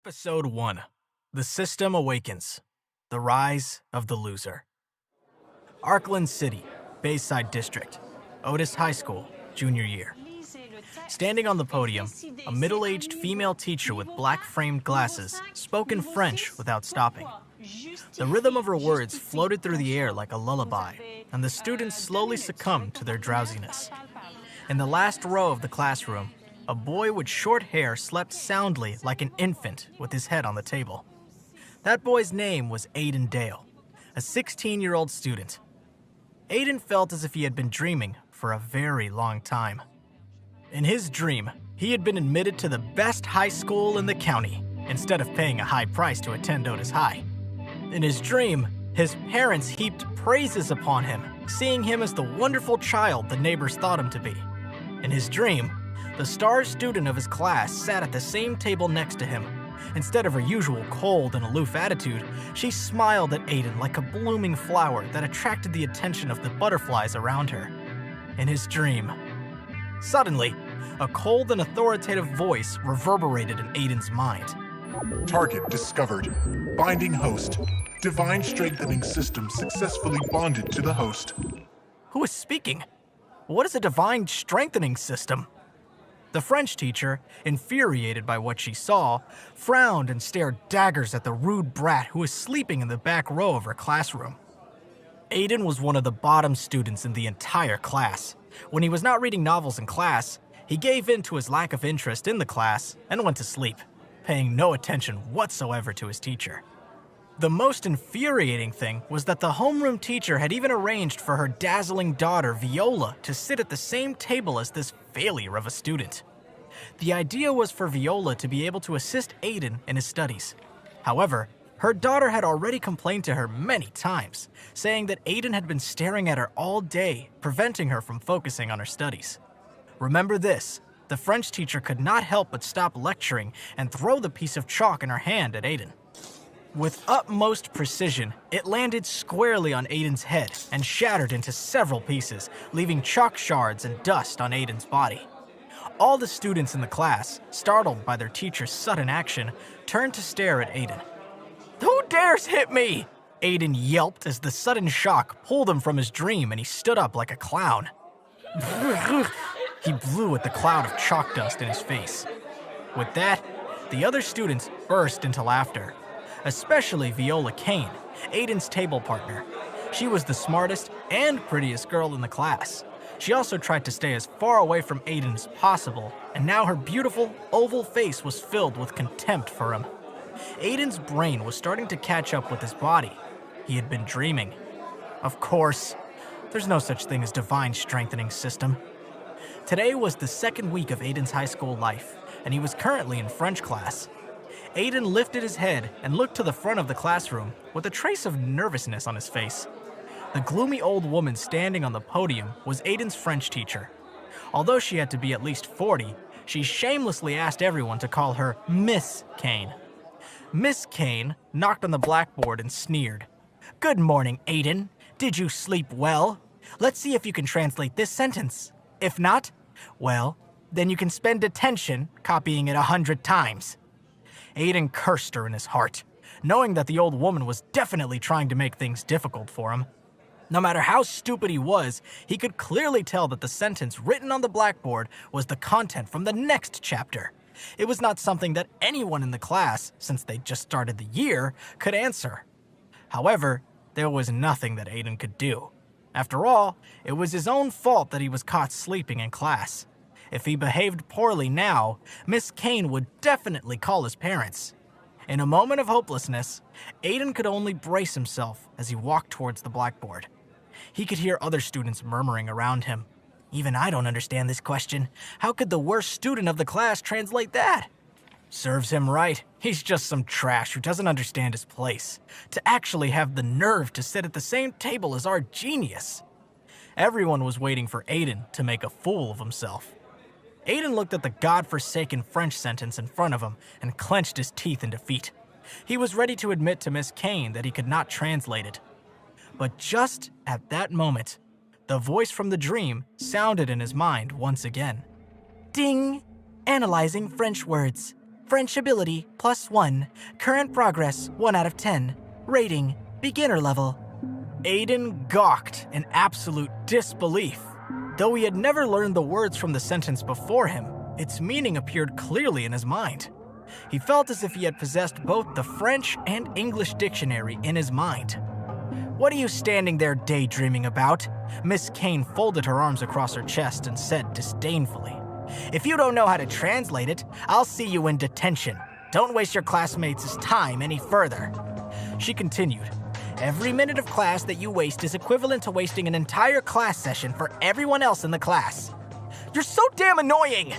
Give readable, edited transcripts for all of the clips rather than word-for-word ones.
Episode 1. The System Awakens. The Rise of the Loser. Arkland City, Bayside District, Otis High School, junior year. Standing on the podium, a middle-aged female teacher with black-framed glasses spoke in French without stopping. The rhythm of her words floated through the air like a lullaby, and the students slowly succumbed to their drowsiness. In the last row of the classroom, a boy with short hair slept soundly like an infant with his head on the table. That boy's name was Aiden Dale, a 16-year-old student. Aiden felt as if he had been dreaming for a very long time. In his dream, he had been admitted to the best high school in the county instead of paying a high price to attend Otis High. In his dream, his parents heaped praises upon him, seeing him as the wonderful child the neighbors thought him to be. In his dream, the star student of his class sat at the same table next to him. Instead of her usual cold and aloof attitude, she smiled at Aiden like a blooming flower that attracted the attention of the butterflies around her. In his dream, suddenly, a cold and authoritative voice reverberated in Aiden's mind. Target discovered. Binding host. Divine strengthening system successfully bonded to the host. Who is speaking? What is a divine strengthening system? The French teacher, infuriated by what she saw, frowned and stared daggers at the rude brat who was sleeping in the back row of her classroom. Aiden was one of the bottom students in the entire class. When he was not reading novels in class, he gave in to his lack of interest in the class and went to sleep, paying no attention whatsoever to his teacher. The most infuriating thing was that the homeroom teacher had even arranged for her dazzling daughter, Viola, to sit at the same table as this failure of a student. The idea was for Viola to be able to assist Aiden in his studies. However, her daughter had already complained to her many times, saying that Aiden had been staring at her all day, preventing her from focusing on her studies. Remember this, the French teacher could not help but stop lecturing and throw the piece of chalk in her hand at Aiden. With utmost precision, it landed squarely on Aiden's head and shattered into several pieces, leaving chalk shards and dust on Aiden's body. All the students in the class, startled by their teacher's sudden action, turned to stare at Aiden. "Who dares hit me?" Aiden yelped as the sudden shock pulled him from his dream and he stood up like a clown. He blew at the cloud of chalk dust in his face. With that, the other students burst into laughter. Especially Viola Kane, Aiden's table partner. She was the smartest and prettiest girl in the class. She also tried to stay as far away from Aiden as possible, and now her beautiful, oval face was filled with contempt for him. Aiden's brain was starting to catch up with his body. He had been dreaming. Of course, there's no such thing as divine strengthening system. Today was the second week of Aiden's high school life, and he was currently in French class. Aiden lifted his head and looked to the front of the classroom with a trace of nervousness on his face. The gloomy old woman standing on the podium was Aiden's French teacher. Although she had to be at least 40, she shamelessly asked everyone to call her Miss Kane. Miss Kane knocked on the blackboard and sneered. "Good morning, Aiden. Did you sleep well? Let's see if you can translate this sentence. If not, well, then you can spend attention copying it 100 times. Aiden cursed her in his heart, knowing that the old woman was definitely trying to make things difficult for him. No matter how stupid he was, he could clearly tell that the sentence written on the blackboard was the content from the next chapter. It was not something that anyone in the class, since they just started the year, could answer. However, there was nothing that Aiden could do. After all, it was his own fault that he was caught sleeping in class. If he behaved poorly now, Miss Kane would definitely call his parents. In a moment of hopelessness, Aiden could only brace himself as he walked towards the blackboard. He could hear other students murmuring around him. "Even I don't understand this question. How could the worst student of the class translate that?" Serves him right. He's just some trash who doesn't understand his place. To actually have the nerve to sit at the same table as our genius. Everyone was waiting for Aiden to make a fool of himself. Aiden looked at the godforsaken French sentence in front of him and clenched his teeth in defeat. He was ready to admit to Miss Kane that he could not translate it. But just at that moment, the voice from the dream sounded in his mind once again. "Ding! Analyzing French words. French ability, +1. Current progress, 1 out of 10. Rating, beginner level. Aiden gawked in absolute disbelief. Though he had never learned the words from the sentence before him, its meaning appeared clearly in his mind. He felt as if he had possessed both the French and English dictionary in his mind. "What are you standing there daydreaming about?" Miss Kane folded her arms across her chest and said disdainfully. "If you don't know how to translate it, I'll see you in detention. Don't waste your classmates' time any further." She continued, "Every minute of class that you waste is equivalent to wasting an entire class session for everyone else in the class." "You're so damn annoying!"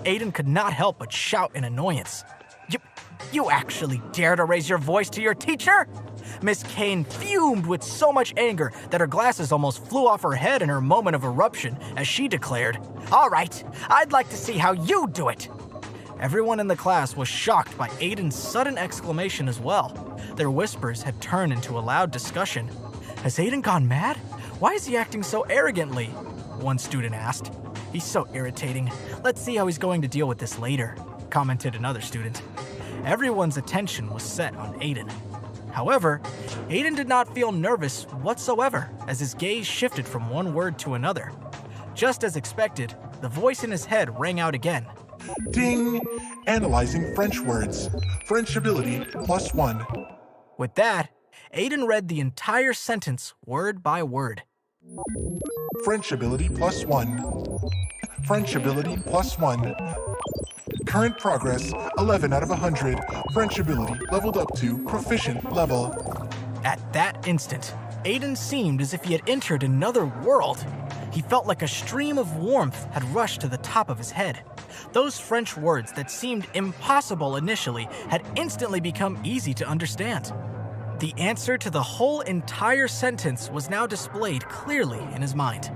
Aiden could not help but shout in annoyance. You actually dare to raise your voice to your teacher?" Miss Kane fumed with so much anger that her glasses almost flew off her head in her moment of eruption as she declared, "All right, I'd like to see how you do it." Everyone in the class was shocked by Aiden's sudden exclamation as well. Their whispers had turned into a loud discussion. "Has Aiden gone mad? Why is he acting so arrogantly?" one student asked. "He's so irritating. Let's see how he's going to deal with this later," commented another student. Everyone's attention was set on Aiden. However, Aiden did not feel nervous whatsoever as his gaze shifted from one word to another. Just as expected, the voice in his head rang out again. Ding! Analyzing French words. French ability, +1. With that, Aiden read the entire sentence word by word. French ability, +1. French ability, +1. Current progress, 11 out of 100. French ability leveled up to proficient level. At that instant, Aiden seemed as if he had entered another world. He felt like a stream of warmth had rushed to the top of his head. Those French words that seemed impossible initially had instantly become easy to understand. The answer to the whole entire sentence was now displayed clearly in his mind.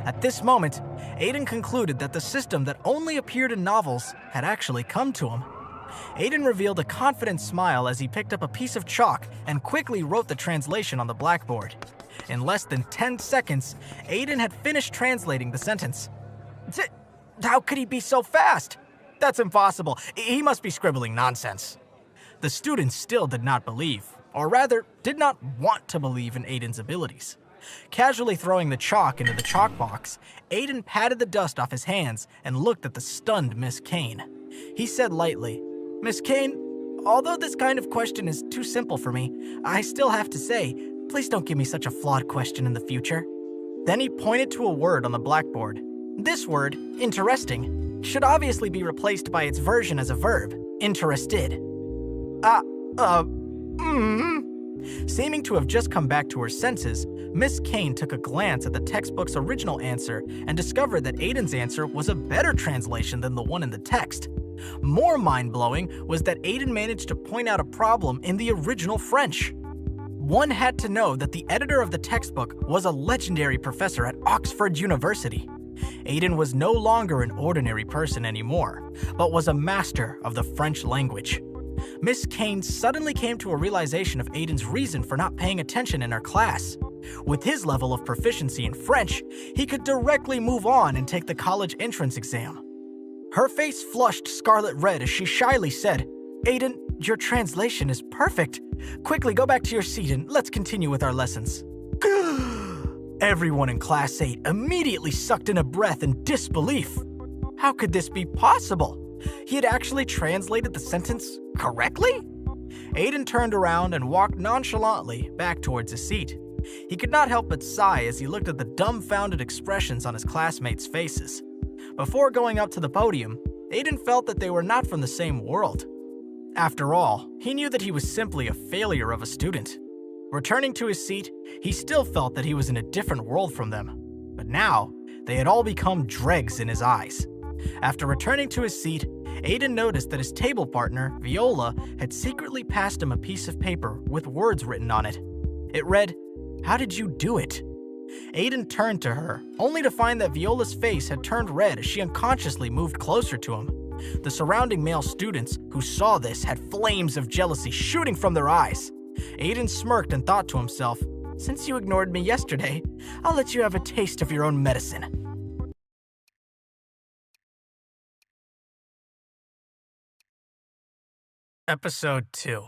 At this moment, Aiden concluded that the system that only appeared in novels had actually come to him. Aiden revealed a confident smile as he picked up a piece of chalk and quickly wrote the translation on the blackboard. In less than 10 seconds, Aiden had finished translating the sentence. "How could he be so fast? That's impossible. He must be scribbling nonsense." The students still did not believe, or rather, did not want to believe in Aiden's abilities. Casually throwing the chalk into the chalk box, Aiden patted the dust off his hands and looked at the stunned Miss Kane. He said lightly, "Miss Kane, although this kind of question is too simple for me, I still have to say, please don't give me such a flawed question in the future." Then he pointed to a word on the blackboard. This word, interesting, should obviously be replaced by its version as a verb, interested. Seeming to have just come back to her senses, Miss Kane took a glance at the textbook's original answer and discovered that Aiden's answer was a better translation than the one in the text. More mind-blowing was that Aiden managed to point out a problem in the original French. One had to know that the editor of the textbook was a legendary professor at Oxford University. Aiden was no longer an ordinary person anymore, but was a master of the French language. Miss Kane suddenly came to a realization of Aiden's reason for not paying attention in her class. With his level of proficiency in French, he could directly move on and take the college entrance exam. Her face flushed scarlet red as she shyly said, "Aiden, your translation is perfect. Quickly go back to your seat and let's continue with our lessons." Everyone in Class 8 immediately sucked in a breath in disbelief. How could this be possible? He had actually translated the sentence correctly? Aiden turned around and walked nonchalantly back towards his seat. He could not help but sigh as he looked at the dumbfounded expressions on his classmates' faces. Before going up to the podium, Aiden felt that they were not from the same world. After all, he knew that he was simply a failure of a student. Returning to his seat, he still felt that he was in a different world from them. But now, they had all become dregs in his eyes. After returning to his seat, Aiden noticed that his table partner, Viola, had secretly passed him a piece of paper with words written on it. It read, "How did you do it?" Aiden turned to her, only to find that Viola's face had turned red as she unconsciously moved closer to him. The surrounding male students who saw this had flames of jealousy shooting from their eyes. Aiden smirked and thought to himself, "Since you ignored me yesterday, I'll let you have a taste of your own medicine." Episode 2.